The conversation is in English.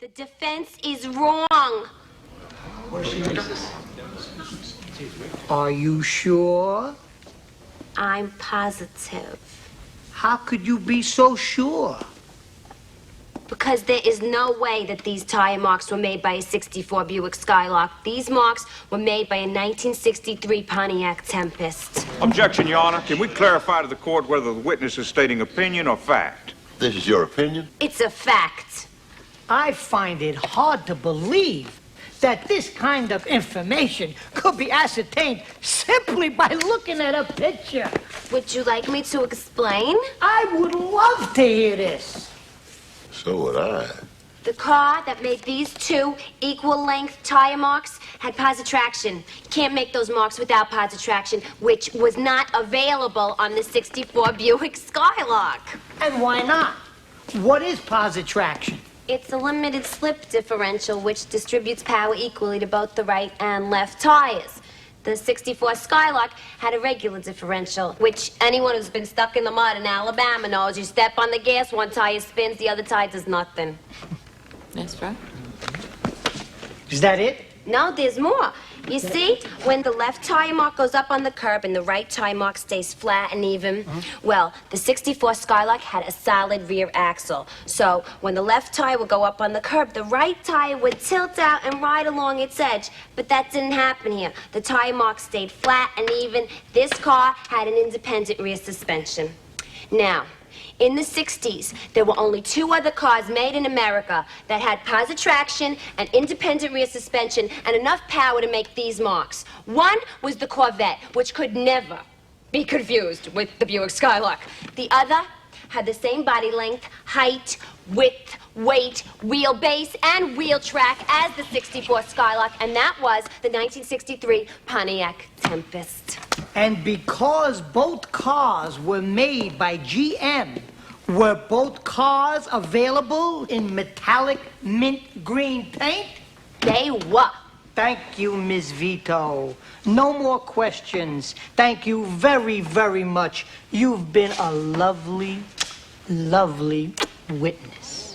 The defense is wrong. Are you sure? I'm positive. How could you be so sure? Because there is no way that these tire marks were made by a 64 Buick Skylark. These marks were made by a 1963 Pontiac Tempest. Objection, Your Honor. Can we clarify to the court whether the witness is stating opinion or fact? This is your opinion? It's a fact. I find it hard to believe that this kind of information could be ascertained simply by looking at a picture. Would you like me to explain? I would love to hear this. So would I. The car that made these two equal-length tire marks had positraction. You can't make those marks without positraction, which was not available on the 64 Buick Skylark. And why not? What is positraction? It's a limited slip differential which distributes power equally to both the right and left tires. The 64 Skylark had a regular differential, which anyone who's been stuck in the mud in Alabama knows. You step on the gas, one tire spins, the other tire does nothing. That's right. Is that it? No, there's more. You see, when the left tire mark goes up on the curb and the right tire mark stays flat and even, well, the 64 Skylark had a solid rear axle. So when the left tire would go up on the curb, the right tire would tilt out and ride along its edge. But that didn't happen here. The tire mark stayed flat and even. This car had an independent rear suspension. Now, in the 60s, there were only two other cars made in America that had positraction and independent rear suspension and enough power to make these marks. One was the Corvette, which could never be confused with the Buick Skylark. The other had the same body length, height, width, weight, wheelbase, and wheel track as the 64 Skylark, and that was the 1963 Pontiac Tempest. And because both cars were made by GM, were both cars available in metallic mint green paint? They were. Thank you, Ms. Vito. No more questions. Thank you very, very much. You've been a lovely, lovely witness.